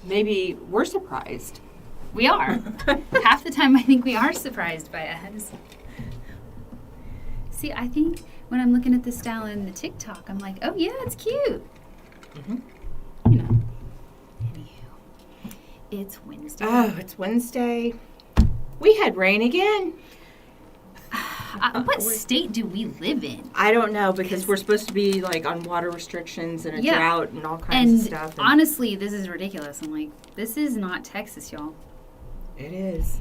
maybe we're surprised. We are. Half the time I think we are surprised by us. See, I think when I'm looking at the style in the TikTok, I'm like, oh yeah, it's cute. Mm-hmm. You know. Anywho, it's Wednesday. Oh, it's Wednesday. We had rain again. What state do we live in? I don't know, because we're supposed to be like on water restrictions and a drought and all kinds of stuff. And honestly, this is ridiculous. I'm like, this is not Texas, y'all. It is.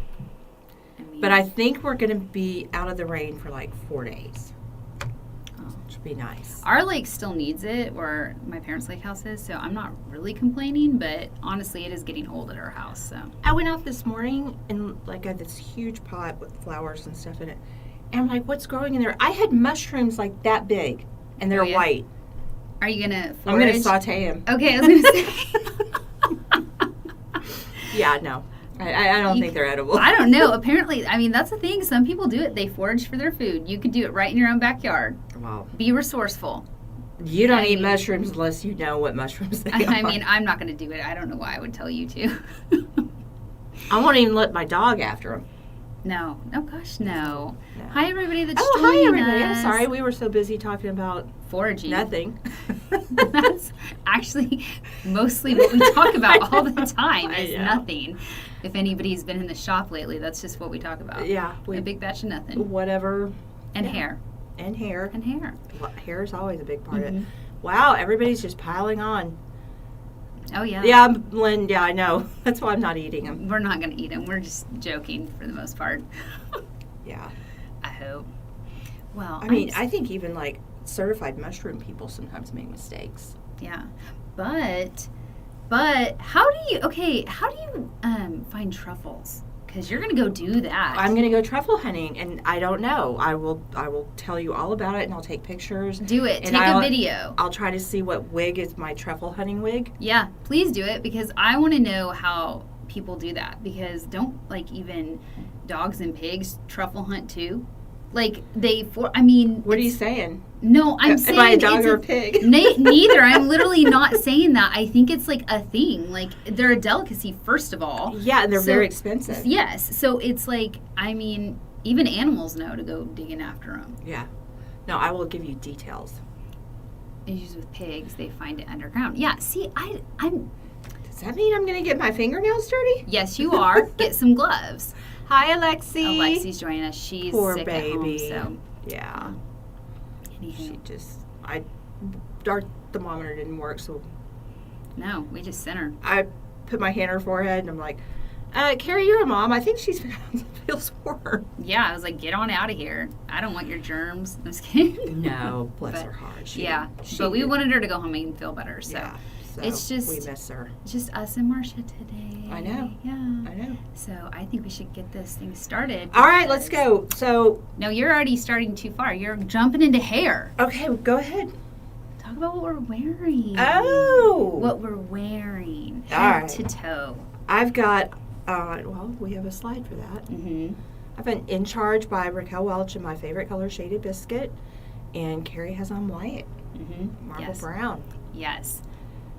I mean, But I think we're going to be out of the rain for like 4 days. Oh. Which would be nice. Our lake still needs it, where my parents' lake house is, so I'm not really complaining, but honestly, it is getting old at our house, so. I went out this morning and like I had this huge pot with flowers and stuff in it. And I'm like, what's growing in there? I had mushrooms like that big, and they're white. Are you going to forage? I'm going to saute them. Okay, I was going to say. Yeah, no. I don't think they're edible. I don't know. Apparently, I mean, that's the thing. Some people do it. They forage for their food. You could do it right in your own backyard. Wow. Be resourceful. You don't eat mushrooms unless you know what mushrooms they are. I mean, I'm not going to do it. I don't know why I would tell you to. I won't even let my dog after them. No. Oh, gosh, no. Hi, everybody that's joining joining hi, everybody. us. I'm sorry. We were so busy talking about foraging. nothing. That's actually mostly what we talk about all the time is nothing. If anybody's been in the shop lately, that's just what we talk about. Yeah. A big batch of nothing. Whatever. And hair. And hair. And hair. Well, hair is always a big part of it. Wow, everybody's just piling on. Oh, yeah. Yeah, Lynn, yeah, I know. That's why I'm not eating them. We're not going to eat them. We're just joking for the most part. Yeah. I hope. Well, I mean, I think even like certified mushroom people sometimes make mistakes. Yeah. But how do you find truffles? Because you're going to go do that. I'm going to go truffle hunting, and I don't know. I will tell you all about it, and I'll take pictures. Do it. Take a video. I'll try to see what wig is my truffle hunting wig. Yeah, please do it, because I want to know how people do that. Because don't, like, even dogs and pigs truffle hunt too? Like, what are you saying? No, I'm saying... Am I a dog or a pig? Neither. I'm literally not saying that. I think it's, like, a thing. Like, they're a delicacy, first of all. Yeah, and they're very expensive. Yes. So, it's like, even animals know to go digging after them. Yeah. No, I will give you details. Issues with pigs, they find it underground. Yeah, see, I'm... Does that mean I'm going to get my fingernails dirty? Yes, you are. Get some gloves. Hi, Alexi. Alexi's joining us. She's Poor sick baby. at home, so. Yeah. Anywho. Our thermometer didn't work, so. No, we just sent her. I put my hand on her forehead, and I'm like, Keri, you're a mom. I think she feels warm. Yeah, I was like, get on out of here. I don't want your germs. I'm just kidding. No, bless her heart. But we wanted her to go home and feel better, so. Yeah. So it's just we miss her. Just us and Marcia today. I know. Yeah. I know. So I think we should get this thing started. All right, let's go. So no, you're already starting too far. You're jumping into hair. Okay, go ahead. Talk about what we're wearing. Oh. What we're wearing. All Head to toe. I've got. We have a slide for that. Mm-hmm. I've been In Charge by Raquel Welch in my favorite color, Shaded Biscuit, and Keri has on Wyatt. Mm-hmm. Marble brown. Yes.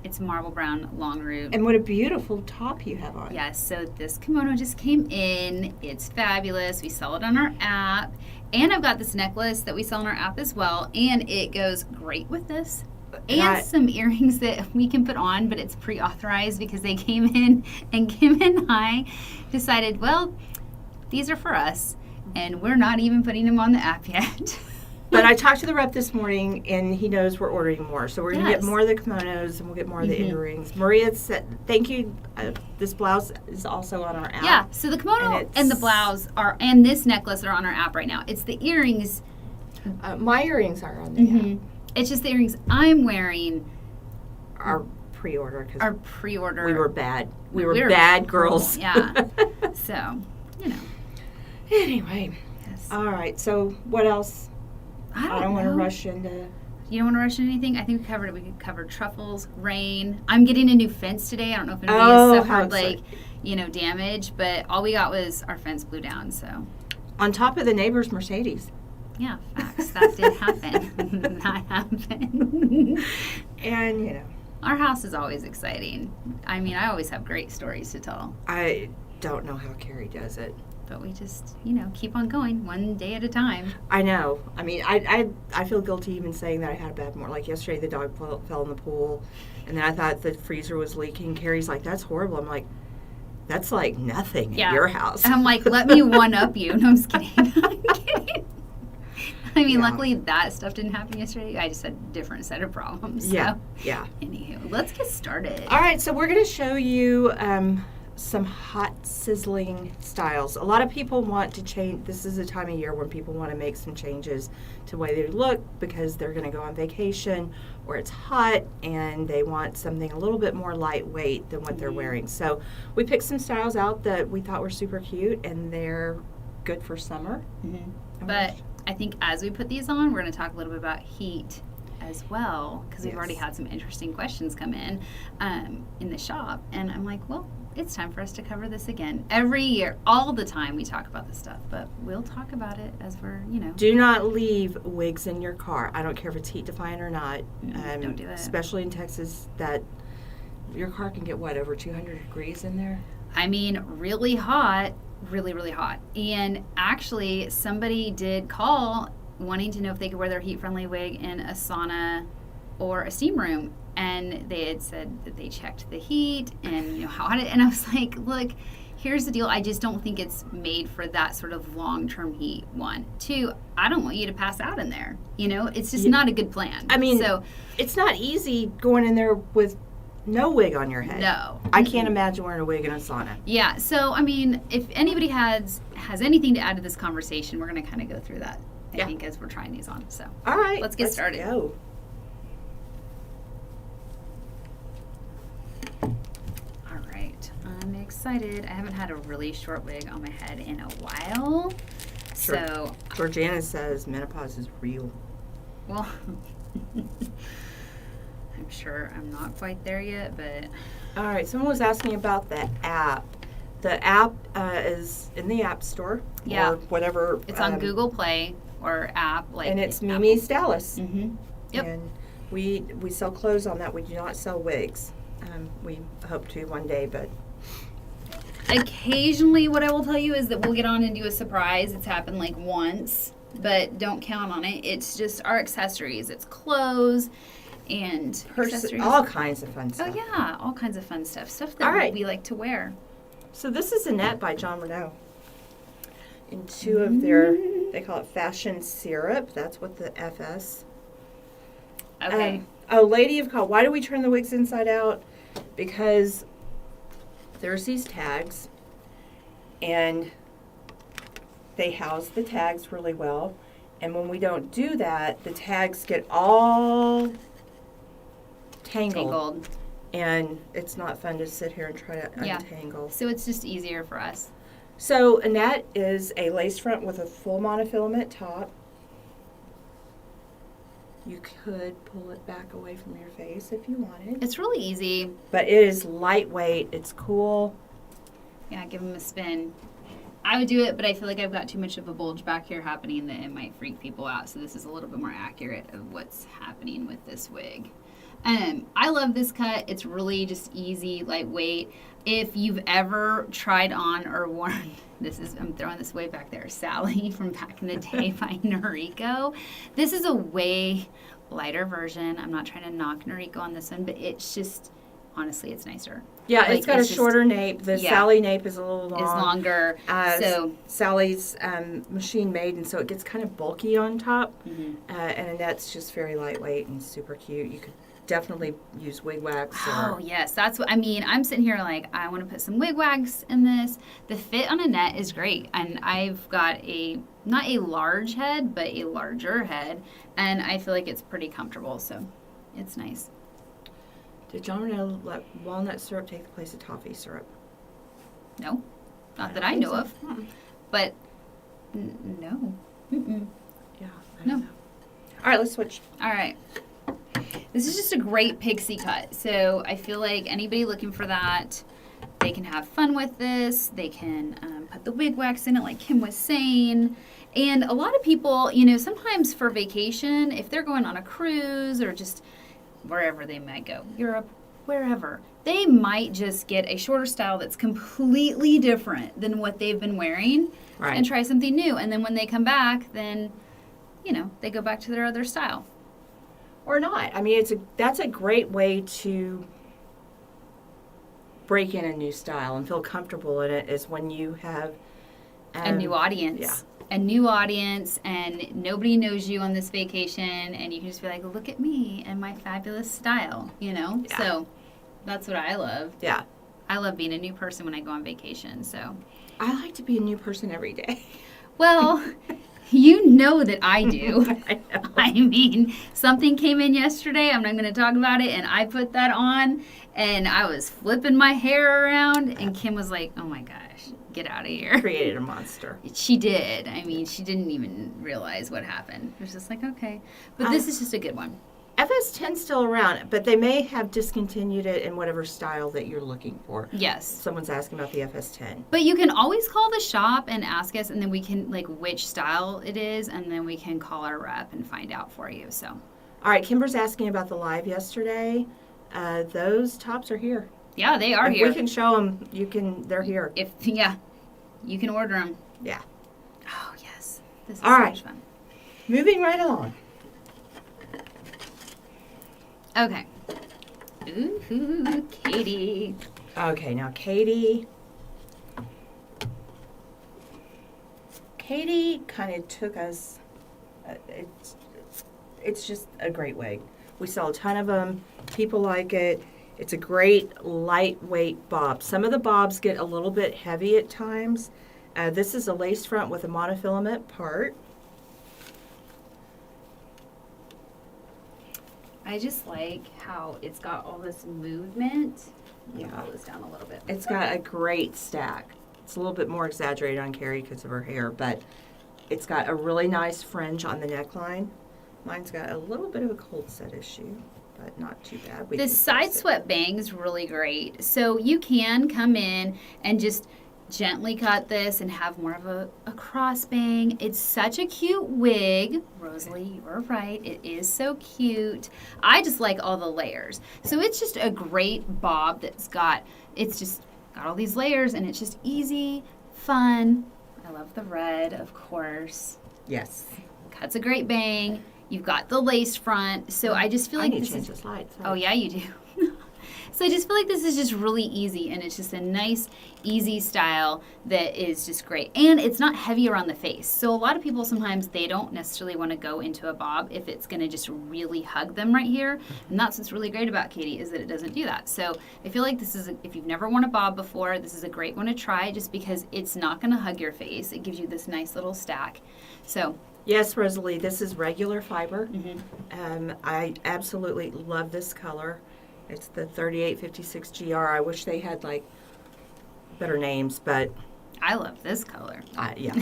It's marble brown, long root. And what a beautiful top you have on. Yes, so this kimono just came in. It's fabulous. We sell it on our app. And I've got this necklace that we sell on our app as well. And it goes great with this. And some earrings that we can put on, but it's pre-authorized because they came in. And Kim and I decided, well, these are for us. And we're not even putting them on the app yet. But I talked to the rep this morning, and he knows we're ordering more. So we're going to get more of the kimonos, and we'll get more of the earrings. Maria said, thank you. This blouse is also on our app. Yeah, so the kimono and the blouse and this necklace are on our app right now. It's the earrings. My earrings are on the app. It's just the earrings I'm wearing. Our pre-order. Our pre-order. We were bad. We were bad girls. Yeah. So, Anyway. Yes. All right. So what else? I don't want to rush into... You don't want to rush into anything? I think we covered it. We could cover truffles, rain. I'm getting a new fence today. I don't know if anybody has suffered, damage, but all we got was our fence blew down, so. On top of the neighbor's Mercedes. Yeah, facts. That did happen. That happened. And, Our house is always exciting. I mean, I always have great stories to tell. I don't know how Keri does it. But we just, keep on going one day at a time. I know. I mean, I feel guilty even saying that I had a bad morning. Like yesterday, the dog fell in the pool, and then I thought the freezer was leaking. Keri's like, that's horrible. I'm like, that's like nothing at your house. And I'm like, let me one-up you. No, I'm just kidding. I'm kidding. I mean, luckily that stuff didn't happen yesterday. I just had a different set of problems. So. Yeah. Anywho, let's get started. All right, so we're going to show you some hot sizzling styles. A lot of people want to change. This is a time of year when people want to make some changes to the way they look because they're going to go on vacation or it's hot and they want something a little bit more lightweight than what they're wearing. So we picked some styles out that we thought were super cute and they're good for summer. But I think as we put these on, we're going to talk a little bit about heat as well because we've already had some interesting questions come in the shop. And I'm like, well, it's time for us to cover this again. Every year, all the time, we talk about this stuff, but we'll talk about it as we're, Do not leave wigs in your car. I don't care if it's heat defying or not. Don't do that. Especially in Texas, that your car can get, over 200 degrees in there? I mean, really hot, really, really hot. And actually, somebody did call wanting to know if they could wear their heat-friendly wig in a sauna or a steam room. And they had said that they checked the heat and how hot it. And I was like, look, here's the deal. I just don't think it's made for that sort of long-term heat. 1, 2, I don't want you to pass out in there. It's just not a good plan. I mean, so it's not easy going in there with no wig on your head. No. I can't imagine wearing a wig in a sauna. Yeah. So, I mean, if anybody has anything to add to this conversation, we're going to kind of go through that, I think, as we're trying these on. So, all right. Let's get started. Go. I'm excited. I haven't had a really short wig on my head in a while. Sure. So Georgiana says menopause is real. Well, I'm sure I'm not quite there yet, but all right. Someone was asking about the app. The app is in the App Store. Yeah. Or whatever. It's on Google Play or app and it's Mimi's Dallas. Yep. And we sell clothes on that. We do not sell wigs. We hope to one day, but occasionally what I will tell you is that we'll get on and do a surprise. It's happened like once, but don't count on it. It's just our accessories. It's clothes and accessories. All kinds of fun stuff. Oh, yeah. All kinds of fun stuff. Stuff that we like to wear. So this is Annette by Jon Renau. In 2 of their, they call it Fashion Syrup. That's what the FS. Okay. Lady of Call. Why do we turn the wigs inside out? Because there's these tags, and they house the tags really well. And when we don't do that, the tags get all tangled. And it's not fun to sit here and try to untangle. So it's just easier for us. So Annette is a lace front with a full monofilament top. You could pull it back away from your face if you wanted. It's really easy. But it is lightweight. It's cool. Yeah, give them a spin. I would do it, but I feel like I've got too much of a bulge back here happening that it might freak people out. So this is a little bit more accurate of what's happening with this wig. I love this cut. It's really just easy, lightweight. If you've ever tried on or worn, I'm throwing this way back there, Sally from back in the day by Noriko. This is a way lighter version. I'm not trying to knock Noriko on this one, but it's just, honestly, it's nicer. Yeah, it's got a shorter nape. The Sally nape is a little long. It's longer. So Sally's machine made, and so it gets kind of bulky on top. And Annette's just very lightweight and super cute. You could definitely use wig wax. Oh, yes. That's what I mean. I'm sitting here like, I want to put some wig wax in this. The fit on Annette is great. And I've got not a large head, but a larger head. And I feel like it's pretty comfortable. So it's nice. Did Jon Renau let walnut syrup take the place of toffee syrup? No. Not that I know of. But no. Mm-mm. Yeah. No. Know. All right, let's switch. All right. This is just a great pixie cut. So I feel like anybody looking for that, they can have fun with this. They can put the wig wax in it like Kim was saying. And a lot of people, sometimes for vacation, if they're going on a cruise or just wherever they might go, Europe, wherever, they might just get a shorter style that's completely different than what they've been wearing and try something new. And then when they come back, then, they go back to their other style. Or not. I mean, that's a great way to break in a new style and feel comfortable in it, is when you have a new audience. Yeah. A new audience, and nobody knows you on this vacation, and you can just be like, look at me and my fabulous style, Yeah. So that's what I love. Yeah. I love being a new person when I go on vacation, so. I like to be a new person every day. Well, you know that I do. I know. I mean, something came in yesterday, I'm not going to talk about it, and I put that on, and I was flipping my hair around, and Kim was like, oh my gosh, get out of here. Created a monster. She did. I mean, she didn't even realize what happened. It was just like, okay. But this is just a good one. FS10's still around, but they may have discontinued it in whatever style that you're looking for. Yes. Someone's asking about the FS10. But you can always call the shop and ask us, and then we can, which style it is, and then we can call our rep and find out for you, so. All right, Kimber's asking about the live yesterday. Those tops are here. Yeah, they are if here. we can show them, they're here. You can order them. Yeah. Oh, yes. This is All so right. much fun. Moving right along. Okay. Ooh, Katie. Okay, now Katie kind of took us, it's just a great wig. We sell a ton of them. People like it. It's a great lightweight bob. Some of the bobs get a little bit heavy at times. This is a lace front with a monofilament part. I just like how it's got all this movement. Yeah. Pull this down a little bit. It's got a great stack. It's a little bit more exaggerated on Keri because of her hair, but it's got a really nice fringe on the neckline. Mine's got a little bit of a cold set issue, but not too bad. The side swept bang is really great. So you can come in and just gently cut this and have more of a cross bang. It's such a cute wig. Rosalie, you were right. It is so cute. I just like all the layers. So it's just a great bob that's got all these layers, and it's just easy, fun. I love the red, of course. Yes. Cuts a great bang. You've got the lace front. So I just feel like this this is... the slide. Oh, yeah, you do. So I just feel like this is just really easy, and it's just a nice, easy style that is just great. And it's not heavy around the face. So a lot of people sometimes, they don't necessarily want to go into a bob if it's going to just really hug them right here. And that's what's really great about Katie, is that it doesn't do that. So I feel like this is, if you've never worn a bob before, this is a great one to try, just because it's not going to hug your face. It gives you this nice little stack. So... Yes, Rosalie, this is regular fiber. Mm-hmm. I absolutely love this color. It's the 3856 GR. I wish they had better names, but I love this color. Yeah.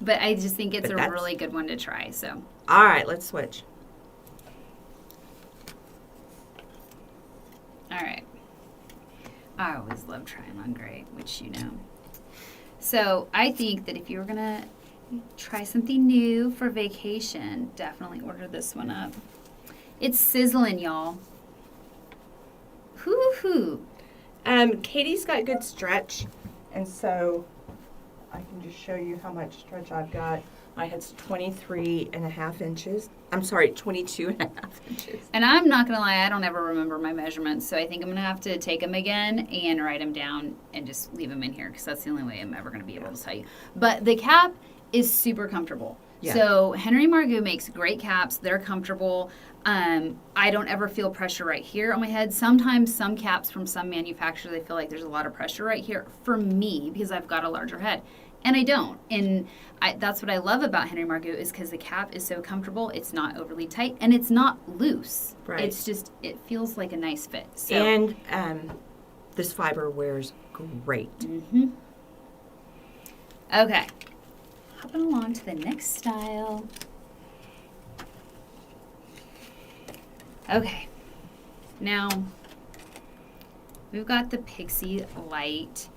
But I just think it's a really good one to try. So. All right, let's switch. All right. I always love trying on gray, which you know. So I think that if you were going to try something new for vacation, definitely order this one up. It's Sizzlin, y'all. Hoo-hoo. Katie's got good stretch, and so I can just show you how much stretch I've got. My head's 23.5 inches. I'm sorry, 22.5 inches. And I'm not going to lie, I don't ever remember my measurements, so I think I'm going to have to take them again and write them down and just leave them in here, because that's the only way I'm ever going to be able to tell you. But the cap is super comfortable. Yeah. So Henry Margu makes great caps. They're comfortable. I don't ever feel pressure right here on my head. Sometimes some caps from some manufacturers, I feel like there's a lot of pressure right here for me because I've got a larger head. And I don't. And that's what I love about Henry Margu, is because the cap is so comfortable. It's not overly tight, and it's not loose. Right. It's just, it feels like a nice fit. So. And this fiber wears great. Mm-hmm. Okay. Hopping along to the next style. Okay. Now, we've got the Pixie Lite.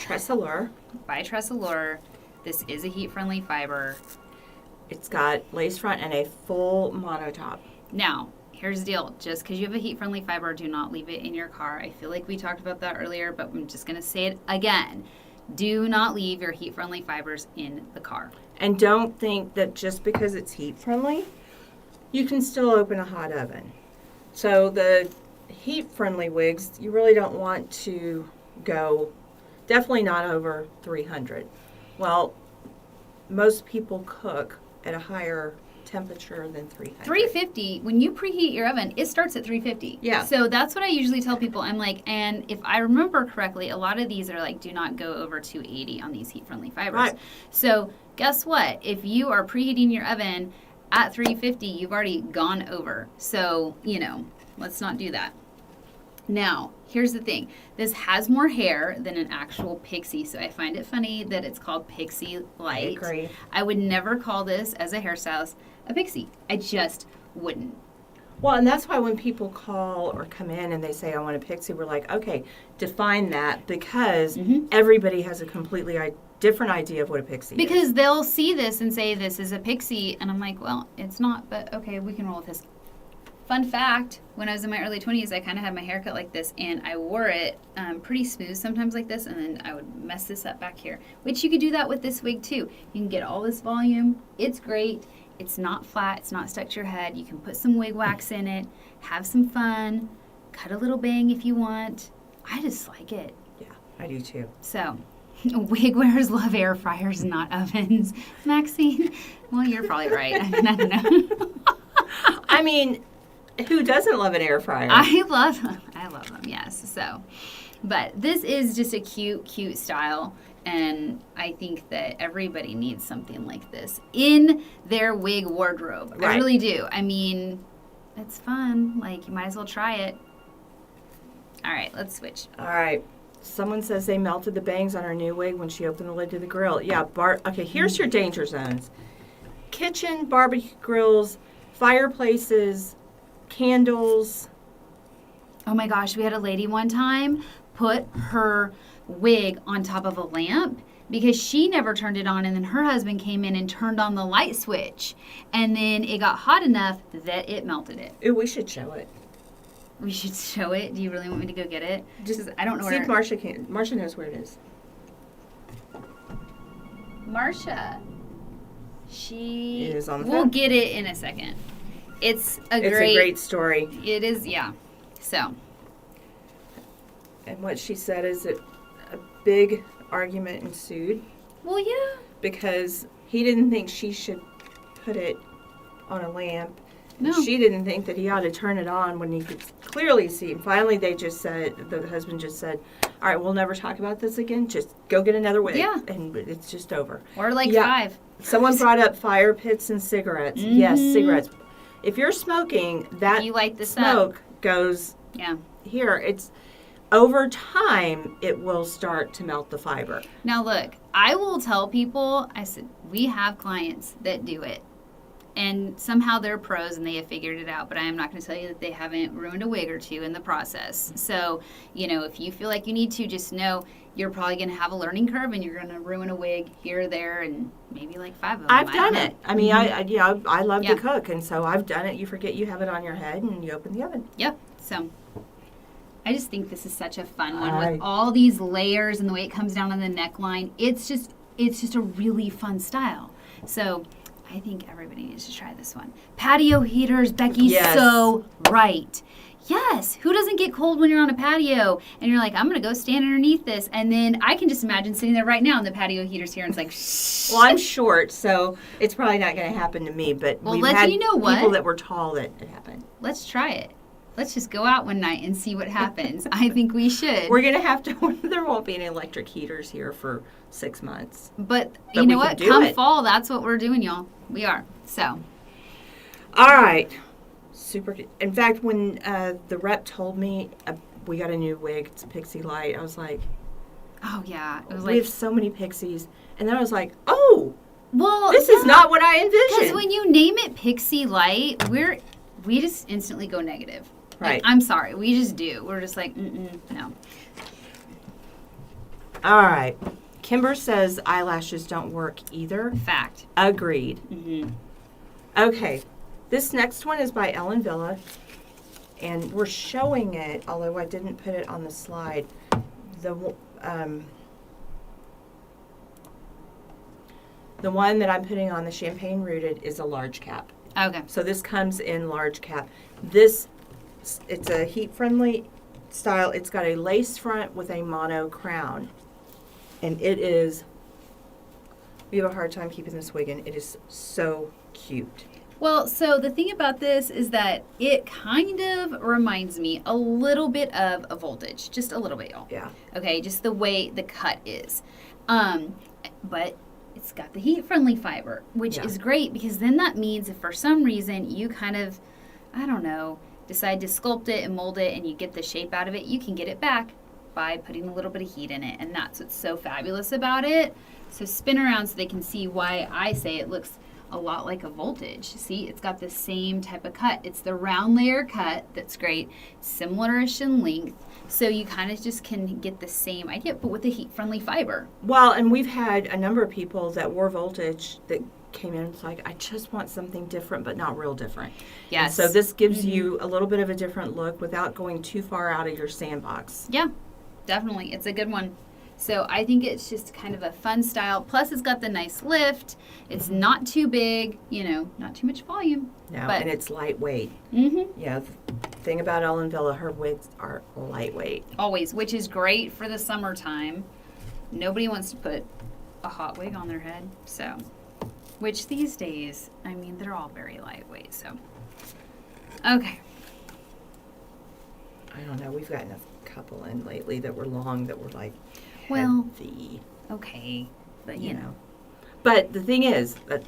Tress Allure. By Tress Allure. This is a heat-friendly fiber. It's got lace front and a full mono top. Now, here's the deal. Just because you have a heat-friendly fiber, do not leave it in your car. I feel like we talked about that earlier, but I'm just going to say it again. Do not leave your heat-friendly fibers in the car. And don't think that just because it's heat-friendly, you can still open a hot oven. So the heat-friendly wigs, you really don't want to go, definitely not over 300. Well, most people cook at a higher temperature than 300. 350, when you preheat your oven, it starts at 350. Yeah. So that's what I usually tell people. I'm like, and if I remember correctly, a lot of these are like, do not go over 280 on these heat-friendly fibers. Right. So guess what? If you are preheating your oven at 350, you've already gone over. So, let's not do that. Now, here's the thing. This has more hair than an actual Pixie, so I find it funny that it's called Pixie Lite. I agree. I would never call this, as a hairstylist, a Pixie. I just wouldn't. Well, and that's why when people call or come in and they say, I want a Pixie, we're like, okay, define that, because everybody has a completely different idea of what a Pixie is. Because they'll see this and say, this is a Pixie, and I'm like, well, it's not, but okay, we can roll with this. Fun fact, when I was in my early 20s, I kind of had my hair cut like this, and I wore it pretty smooth sometimes like this, and then I would mess this up back here, which you could do that with this wig too. You can get all this volume. It's great. It's not flat. It's not stuck to your head. You can put some wig wax in it, have some fun, cut a little bang if you want. I just like it. Yeah, I do too. So, wig wearers love air fryers, not ovens. Maxine, well, you're probably right. I don't know. I mean, who doesn't love an air fryer? I love them, yes. So, but this is just a cute style, and I think that everybody needs something like this in their wig wardrobe. Right. I really do. I mean, it's fun. Like, you might as well try it. All right, let's switch. All right. Someone says they melted the bangs on her new wig when she opened the lid to the grill. Yeah, okay, here's your danger zones. Kitchen, barbecue grills, fireplaces, candles. Oh my gosh, we had a lady one time put her wig on top of a lamp because she never turned it on, and then her husband came in and turned on the light switch, and then it got hot enough that it melted it. Ooh, we should show it. We should show it. Do you really want me to go get it? Just I don't know see where. if Marsha knows where it is. Marsha. She. It is on the We'll phone. get it in a second. It's a It's a great story. It is, yeah. So. And what she said is that a big argument ensued Well, yeah. because he didn't think she should put it on a lamp. No. She didn't think that he ought to turn it on when he could clearly see. And finally, the husband just said, all right, we'll never talk about this again. Just go get another wig. Yeah. And it's just over. Or like Yeah. 5. Someone brought up fire pits and cigarettes. Yes, cigarettes. If you're smoking, that You light this smoke goes Yeah. here. It's over time, it will start to melt the fiber. Now, look, I will tell people, I said, we have clients that do it. And somehow they're pros and they have figured it out. But I am not going to tell you that they haven't ruined a wig or two in the process. So, if you feel like you need to, just know you're probably going to have a learning curve and you're going to ruin a wig here or there and maybe like 5 of them. I've done it. I mean, I love Yeah. to cook, and so I've done it. You forget you have it on your head, and you open the oven. Yep. So I just think this is such a fun one I- with all these layers and the way it comes down on the neckline. It's just a really fun style. So I think everybody needs to try this one. Patio heaters, Becky's Yes. so right. Yes, who doesn't get cold when you're on a patio and you're like, I'm going to go stand underneath this, and then I can just imagine sitting there right now and the patio heater's here and it's like, shh. Well, I'm short, so it's probably not going to happen to me, but Well, we've let's- had you know what? people that were tall that it happened. Let's try it. Let's just go out one night and see what happens. I think we should. We're going to have to, there won't be any electric heaters here for 6 months. But But you know we can what? do Come it. fall, that's what we're doing, y'all. We are. So. All right. Super. In fact, when the rep told me we got a new wig, it's Pixie Lite, I was like, Oh, yeah. It was we like, have so many Pixies. And then I was like, oh, well, this is not what I Because envisioned. when you name it Pixie Lite, we just instantly go negative. Like, Right. I'm sorry. We just do. We're just like, no. All right. Kimber says eyelashes don't work either. Fact. Agreed. Mm-hmm. Okay, this next one is by Ellen Villa, and we're showing it, although I didn't put it on the slide. The one that I'm putting on the Champagne Rooted is a large cap. Okay. So this comes in large cap. This, it's a heat-friendly style. It's got a lace front with a mono crown. And it is, we have a hard time keeping this wig in. It is so cute. Well, so the thing about this is that it kind of reminds me a little bit of a Voltage. Just a little bit, y'all. Yeah. Okay, just the way the cut is. But it's got the heat-friendly fiber, which is great because then that means if for some reason you kind of, I don't know, decide to sculpt it and mold it and you get the shape out of it, you can get it back by putting a little bit of heat in it. And that's what's so fabulous about it. So spin around so they can see why I say it looks a lot like a Voltage. See, it's got the same type of cut. It's the round layer cut that's great, similar-ish in length. So you kind of just can get the same idea, but with the heat-friendly fiber. Well, and we've had a number of people that wore Voltage that came in and was like, I just want something different, but not real different. Yes. And so this gives you a little bit of a different look without going too far out of your sandbox. Yeah, definitely. It's a good one. So I think it's just kind of a fun style. Plus, it's got the nice lift. It's not too big, you know, not too much volume. No, but, and it's lightweight. Mm-hmm. Yeah, the thing about Ellen Villa, her wigs are lightweight. Always, which is great for the summertime. Nobody wants to put a hot wig on their head, so. Which these days, I mean, they're all very lightweight, so. Okay. I don't know, we've gotten a couple in lately that were long, that were like heavy. Okay, but you know. But the thing is, that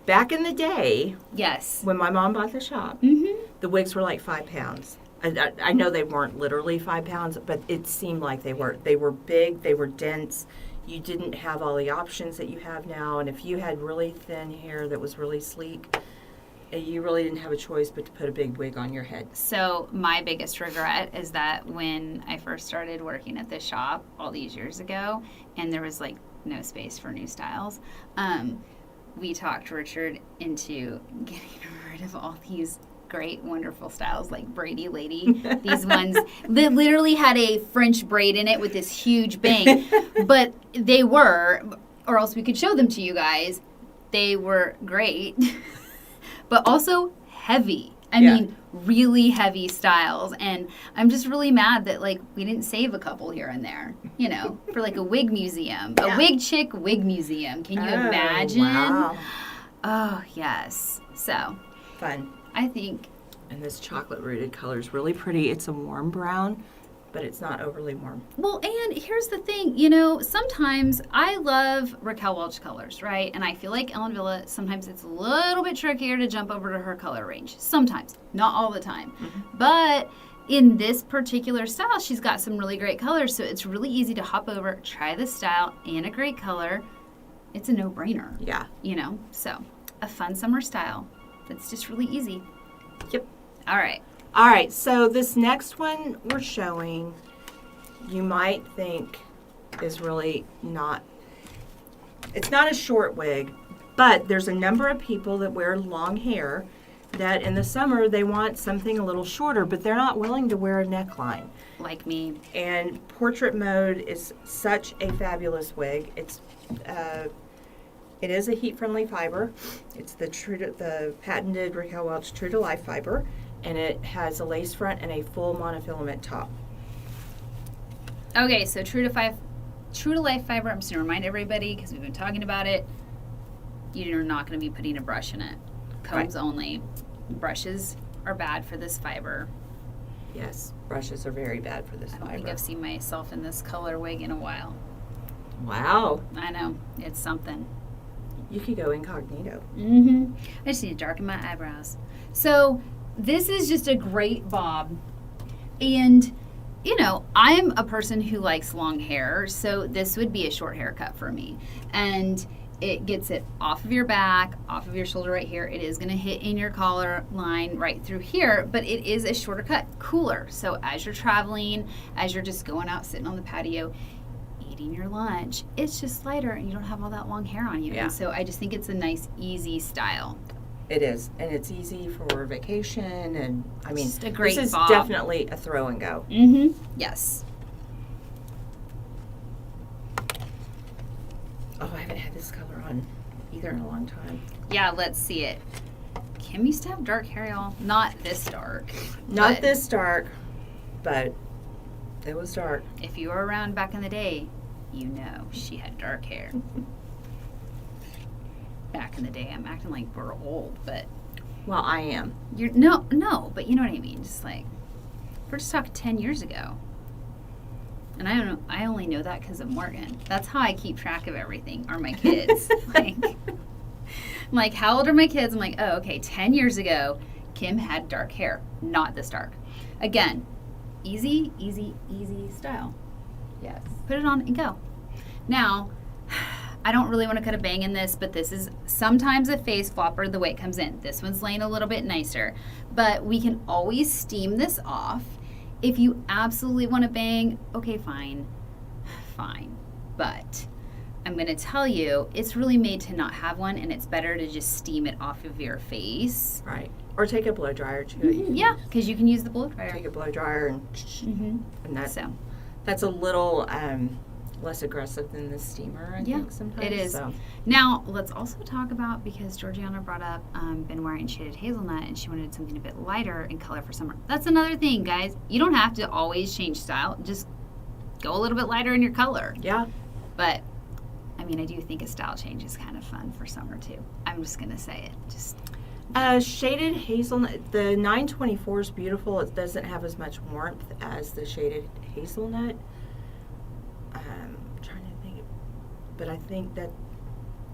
back in the day, yes, when my mom bought the shop, the wigs were like 5 pounds. I know they weren't literally 5 pounds, but it seemed like they were. They were big, they were dense. You didn't have all the options that you have now, and if you had really thin hair that was really sleek, you really didn't have a choice but to put a big wig on your head. So my biggest regret is that when I first started working at this shop all these years ago, and there was like no space for new styles, we talked Richard into getting rid of all these great, wonderful styles like Brady Lady. These ones that literally had a French braid in it with this huge bang. But they were, or else we could show them to you guys, they were great. But also heavy. I mean, really heavy styles. And I'm just really mad that, like, we didn't save a couple here and there, you know, for, like, a wig museum. A wig chick wig museum. Can you imagine? Wow. Oh, yes. So. Fun. I think. And this chocolate rooted color is really pretty. It's a warm brown, but it's not overly warm. Well, and here's the thing, you know, sometimes I love Raquel Welch colors, right? And I feel like Ellen Villa, sometimes it's a little bit trickier to jump over to her color range. Sometimes, not all the time. But in this particular style, she's got some really great colors, so it's really easy to hop over, try this style and a great color. It's a no-brainer. Yeah. You know, so a fun summer style that's just really easy. Yep. All right. All right, so this next one we're showing, you might think is really not, it's not a short wig, but there's a number of people that wear long hair that in the summer they want something a little shorter, but they're not willing to wear a neckline. Like me. And Portrait Mode is such a fabulous wig. It is a heat-friendly fiber. It's the patented Raquel Welch True to Life fiber, and it has a lace front and a full monofilament top. Okay, so True to Life fiber. I'm just gonna remind everybody because we've been talking about it. You're not gonna be putting a brush in it. Combs only. Brushes are bad for this fiber. Yes, brushes are very bad for this I don't fiber. think I've seen myself in this color wig in a while. Wow. I know, it's something. You could go incognito. I just need to darken my eyebrows. So this is just a great bob. And, you know, I'm a person who likes long hair, so this would be a short haircut for me. And it gets it off of your back, off of your shoulder right here. It is going to hit in your collar line right through here, but it is a shorter cut, cooler. So as you're traveling, as you're just going out sitting on the patio, eating your lunch, it's just lighter and you don't have all that long hair on you. Yeah. And so I just think it's a nice, easy style. It is, and it's easy for vacation, and I mean, Just a great this is bob. definitely a throw and go. Mm-hmm. Yes. Oh, I haven't had this color on either in a long time. Yeah, let's see it. Kim used to have dark hair, y'all. Not this dark. Not but this dark, but it was dark. If you were around back in the day, you know she had dark hair. Back in the day, I'm acting like we're old, but Well, I am. you're no, but you know what I mean. Just like we're just talking 10 years ago, and I don't know. I only know that because of Morgan. That's how I keep track of everything. Are my kids like? I'm like, how old are my kids? I'm like, oh, okay, 10 years ago, Kim had dark hair, not this dark. Again, easy, easy, easy style. Yes. Put it on and go. Now, I don't really want to cut a bang in this, but this is sometimes a face flopper the way it comes in. This one's laying a little bit nicer, but we can always steam this off. If you absolutely want to bang, okay, fine. But I'm going to tell you, it's really made to not have one, and it's better to just steam it off of your face. Right. Or take a blow dryer too. Mm-hmm. Yeah, because you can use the blow dryer. Take a blow dryer and that's a little less aggressive than the steamer, I think sometimes. It is. So. Now, let's also talk about, because Georgiana brought up been wearing shaded hazelnut, and she wanted something a bit lighter in color for summer. That's another thing, guys. You don't have to always change style. Just go a little bit lighter in your color. Yeah. But, I mean, I do think a style change is kind of fun for summer, too. I'm just going to say it. Just Shaded hazelnut, the 924 is beautiful. It doesn't have as much warmth as the shaded hazelnut. I'm trying to think, but I think that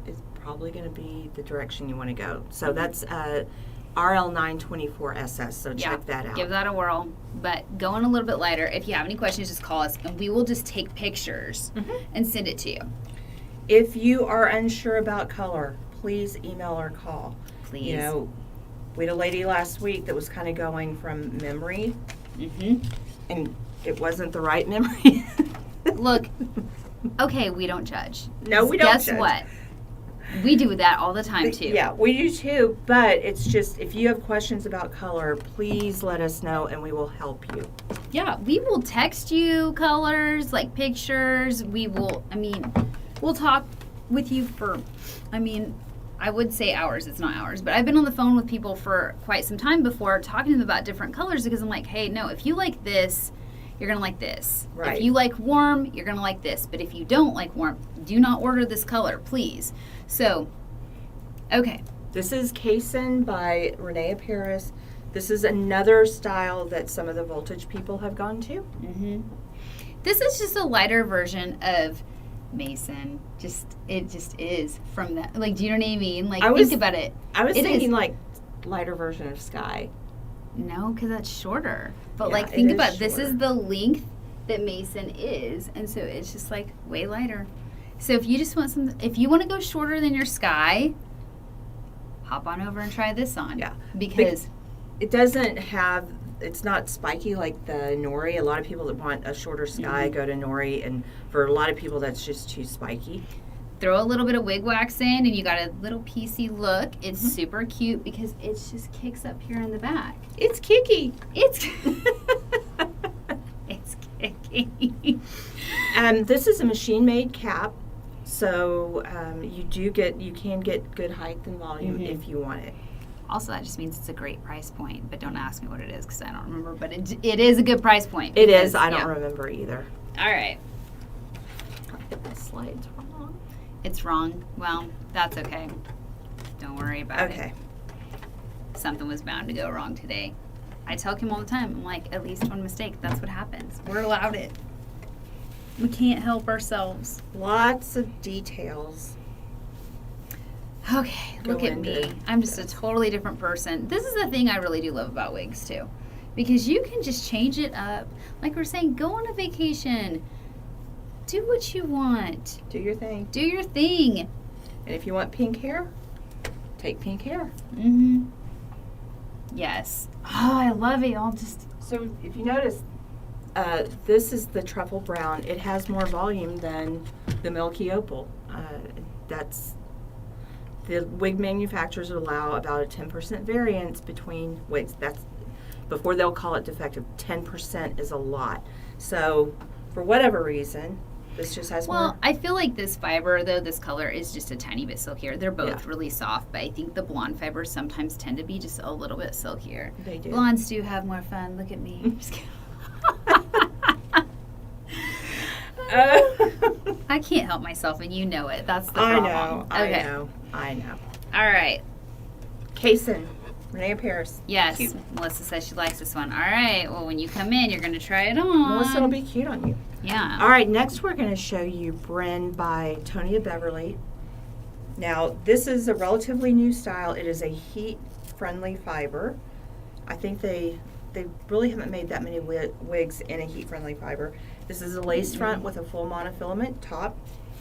is probably going to be the direction you want to go. So that's RL924SS, so check that out. Give that a whirl. But going a little bit lighter, if you have any questions, just call us, and we will just take pictures and send it to you. If you are unsure about color, please email or call. Please. You know, we had a lady last week that was kind of going from memory, and it wasn't the right memory. Look, okay, we don't judge. No, we don't Guess judge. what? We do that all the time, too. Yeah, we do too, but it's just, if you have questions about color, please let us know and we will help you. Yeah, we will text you colors, like pictures. We'll talk with you for, I would say hours. It's not hours, but I've been on the phone with people for quite some time before, talking to them about different colors, because I'm like, hey, no, if you like this, you're going to like this. Right. If you like warm, you're going to like this. But if you don't like warm, do not order this color, please. So, okay. This is Kason by Rene of Paris. This is another style that some of the voltage people have gone to. This is just a lighter version of Mason. It just is from that. Like, do you know what I mean? Like, think about it. I was thinking like lighter version of Sky. No, because that's shorter. But Yeah, like, think it is about it. This shorter. is the length that Mason is, and so it's just like way lighter. So if you just want if you want to go shorter than your Sky, hop on over and try this on. Yeah. Because It doesn't have, it's not spiky like the Nori. A lot of people that want a shorter Sky go to Nori, and for a lot of people that's just too spiky. throw a little bit of wig wax in, and you got a little piecey look. It's super cute because it just kicks up here in the back. It's kicky. It's it's kicky. This is a machine-made cap, so you can get good height and volume if you want it. Also, that just means it's a great price point, but don't ask me what it is because I don't remember. But it is a good price point. It is. I don't remember either. All right. The slide's wrong. It's wrong. Well, that's okay. Don't worry about it. Okay. Something was bound to go wrong today. I tell Kim all the time, I'm like, at least one mistake. That's what happens. We're allowed it. We can't help ourselves. Lots of details. Okay, look at me. I'm just a totally different person. This is the thing I really do love about wigs, too. Because you can just change it up. Like we're saying, go on a vacation. Do what you want. Do your thing. Do your thing. And if you want pink hair, take pink hair. Yes. Oh, I love it. I'll just... So if you notice, This is the truffle brown. It has more volume than the milky opal. That's the wig manufacturers allow about a 10% variance between wigs. That's before they'll call it defective. 10% is a lot. So for whatever reason, this just has more. Well, I feel like this fiber, though, this color is just a tiny bit silkier. They're both really soft, but I think the blonde fibers sometimes tend to be just a little bit silkier. They do. Blondes do have more fun. Look at me. Just kidding. I can't help myself, and you know it. That's the problem. I know. All right. Kason, Rene of Paris. Yes. Cute. Melissa says she likes this one. All right. Well, when you come in, you're going to try it on. Melissa will be cute on you. Yeah. All right, next we're going to show you Brynn by Beverly. Now, this is a relatively new style. It is a heat-friendly fiber. I think they really haven't made that many wigs in a heat-friendly fiber. This is a lace front with a full monofilament top.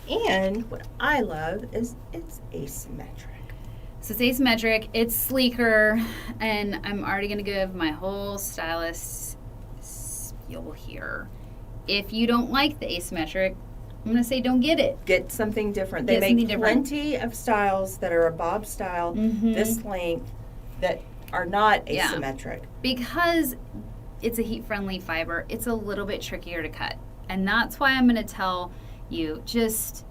And what I love is it's asymmetric. So it's asymmetric, it's sleeker, and I'm already going to give my whole stylist spiel here. If you don't like the asymmetric, I'm going to say don't get it. Get something different. They make plenty of styles that are a bob style, this length, that are not asymmetric. Because it's a heat-friendly fiber, it's a little bit trickier to cut. And that's why I'm going to tell you, just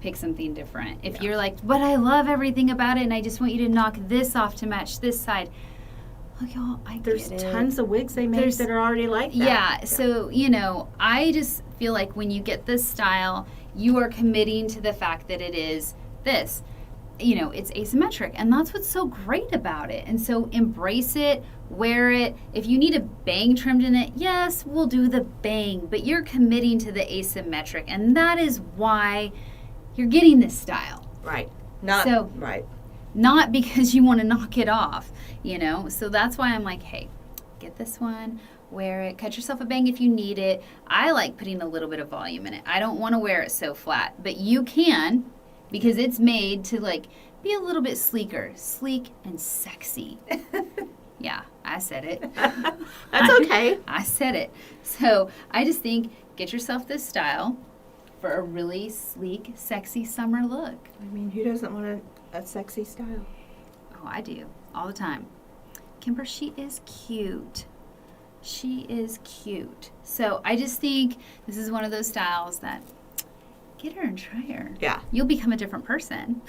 pick something different. If you're like, but I love everything about it and I just want you to knock this off to match this side. Look, y'all, There's tons of wigs they make that are already like that. Yeah, so, I just feel like when you get this style, you are committing to the fact that it is this. It's asymmetric, and that's what's so great about it. And so embrace it, wear it. If you need a bang trimmed in it, yes, we'll do the bang, but you're committing to the asymmetric, and that is why you're getting this style. Right. Not because you want to knock it off, So that's why I'm like, hey, get this one, wear it, cut yourself a bang if you need it. I like putting a little bit of volume in it. I don't want to wear it so flat, but you can, because it's made to be a little bit sleek and sexy. Yeah, I said it. That's okay. I said it. So I just think get yourself this style for a really sleek, sexy summer look. I mean, who doesn't want a sexy style? Oh, I do. All the time. Kimber, she is cute. She is cute. So I just think this is one of those styles that get her and try her. Yeah. You'll become a different person.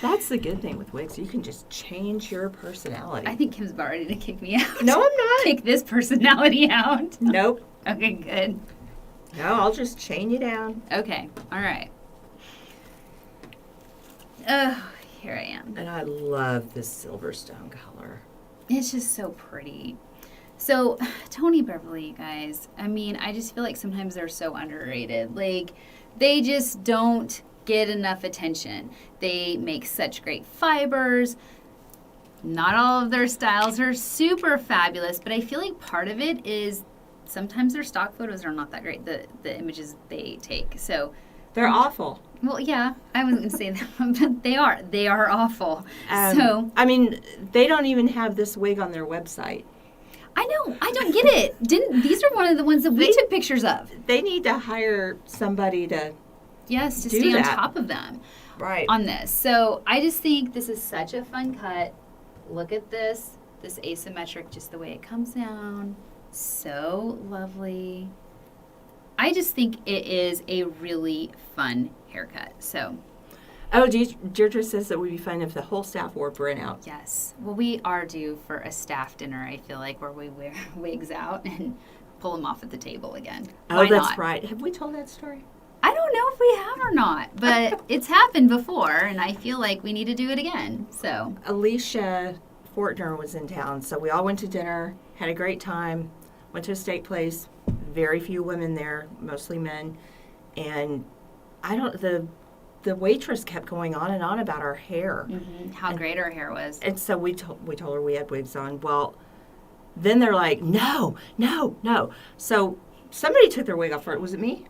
That's the good thing with wigs. You can just change your personality. I think Kim's about ready to kick me out. No, I'm not. Kick this personality out. Nope. Okay, good. No, I'll just chain you down. Okay, all right. Oh, here I am. And I love this silverstone color. It's just so pretty. So, Tony Beverly, you guys, I mean, I just feel like sometimes they're so underrated. They just don't get enough attention. They make such great fibers. Not all of their styles are super fabulous, but I feel like part of it is sometimes their stock photos are not that great, the images they take. So they're awful. Well, yeah, I wasn't going to say that, but they are awful. I mean, they don't even have this wig on their website. I know. I don't get it. These are one of the ones that we took pictures of. They need to hire somebody to stay on top of them. Right. On this. So I just think this is such a fun cut. Look at this asymmetric, just the way it comes down. So lovely. I just think it is a really fun haircut. So. Oh, Deirdre says that would be fun if the whole staff wore Brynn out. Yes. Well, we are due for a staff dinner, I feel like, where we wear wigs out and pull them off at the table again. Why not? Right. Have we told that story? I don't know if we have or not, but it's happened before, and I feel like we need to do it again. So Alicia Fortner was in town, so we all went to dinner, had a great time, went to a steak place, very few women there, mostly men, and the waitress kept going on and on about our hair. Mm-hmm. How great our hair was. And so we told her we had wigs on. Well, then they're like, no. So somebody took their wig off for it. Was it me?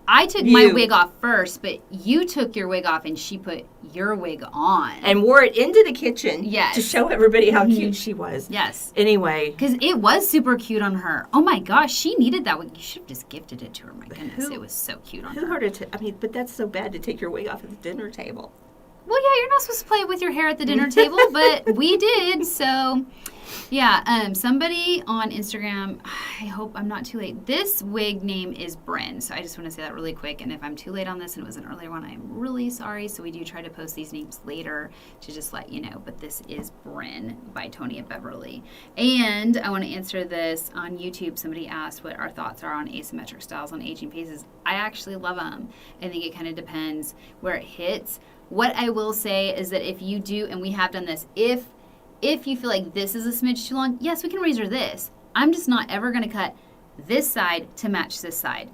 I took my wig off first, but you took your wig off and she put your wig on. And wore it into the kitchen yes. to show everybody how cute she was. Yes. Anyway. Because it was super cute on her. Oh my gosh, she needed that wig. You should have just gifted it to her. My goodness, it was so cute on her. Who heard it? But that's so bad to take your wig off at the dinner table. Well, yeah, you're not supposed to play with your hair at the dinner table, but we did, so... Yeah, somebody on Instagram, I hope I'm not too late. This wig name is Brynn, so I just want to say that really quick. And if I'm too late on this and it was an earlier one, I'm really sorry. So we do try to post these names later to just let you know. But this is Brynn by Tony of Beverly. And I want to answer this on YouTube. Somebody asked what our thoughts are on asymmetric styles on aging faces. I actually love them. I think it kind of depends where it hits. What I will say is that if you do, and we have done this, if you feel like this is a smidge too long, yes, we can razor this. I'm just not ever going to cut this side to match this side.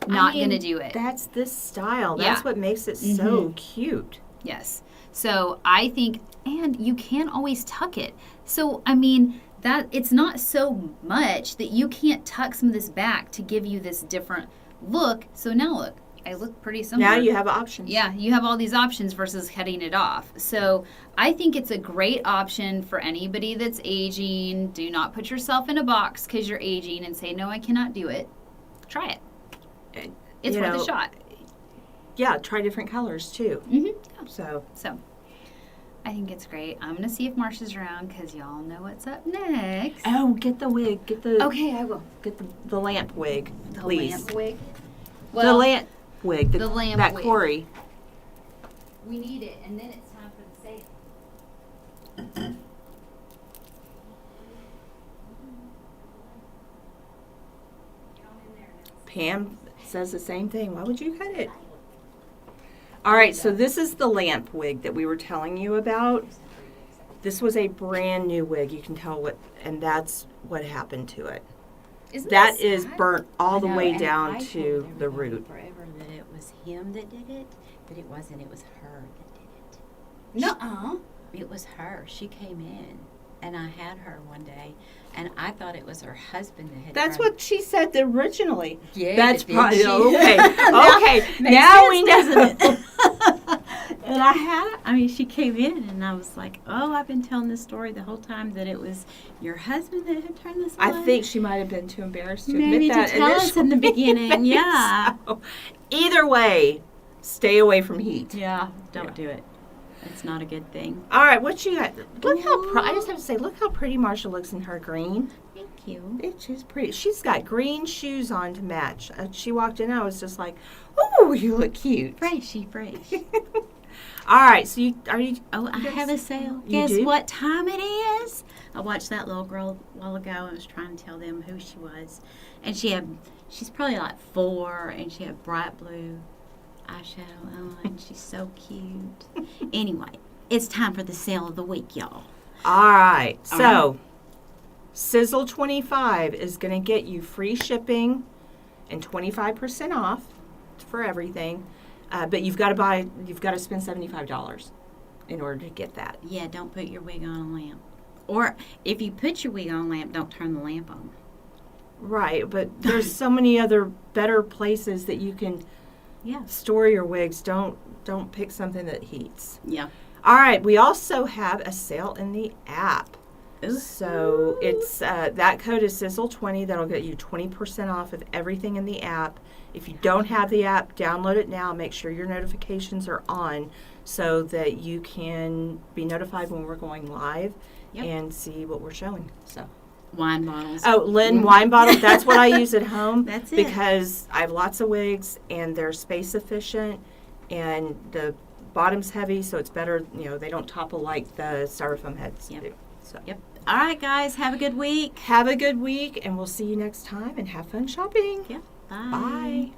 Not going to do it. That's this style. That's what makes it so cute. Yes. So I think, and you can always tuck it. So, I mean, that it's not so much that you can't tuck some of this back to give you this different look. So now look. I look pretty similar. Now you have options. Yeah, you have all these options versus cutting it off. So I think it's a great option for anybody that's aging. Do not put yourself in a box because you're aging and say, no, I cannot do it. Try it. It's worth a shot. Yeah, try different colors too. Mm-hmm. So I think it's great. I'm going to see if Marsha's around because y'all know what's up next. Oh, get the wig. Okay, I will. Get the lamp wig, please. The lamp wig? Well, the lamp wig. The lamp that wig. Keri. We need it, and then it's time for the sale. Pam says the same thing. Why would you cut it? All right, so this is the lamp wig that we were telling you about. This was a brand new wig. You can tell and that's what happened to it. That is burnt all the way down to the root. Forever that it was him that did it, but it wasn't. It was her that did it. Nuh-uh. It was her. She came in, and I had her one day, and I thought it was her husband that had. That's what she said originally. Yeah, that's did probably she? okay. Okay, Now we know. And she came in, and I was like, oh, I've been telling this story the whole time that it was your husband that had turned this on. I think she might have been too embarrassed to Maybe admit that. to tell us in the beginning, yeah. So, either way, stay away from heat. Yeah, don't do it. It's not a good thing. All right, what you got? Look how I just have to say, look how pretty Marsha looks in her green. Thank you. She's pretty. She's got green shoes on to match. She walked in, I was just like, "Oh, you look cute." Fresh. All right, so are you? Oh, I have a sale. You Guess do? what time it is? I watched that little girl a while ago. I was trying to tell them who she was, and she's probably like 4, and she had bright blue eyeshadow on, and she's so cute. Anyway, it's time for the sale of the week, y'all. All right, so Sizzle 25 is going to get you free shipping and 25% off for everything. But you've got to spend $75 in order to get that. Yeah, don't put your wig on a lamp. Or if you put your wig on a lamp, don't turn the lamp on. Right, but there's so many other better places that you can store your wigs. Don't pick something that heats. Yeah. All right, we also have a sale in the app. Ooh. So it's that code is Sizzle20. That'll get you 20% off of everything in the app. If you don't have the app, download it now. Make sure your notifications are on so that you can be notified when we're going live and see what we're showing. So wine bottles. Oh, Lynn wine bottle. That's what I use at home. That's it. Because I have lots of wigs and they're space efficient and the bottom's heavy, so it's better. They don't topple like the styrofoam heads do. So. Yep. All right, guys. Have a good week. Have a good week, and we'll see you next time. And have fun shopping. Yep. Bye. Bye.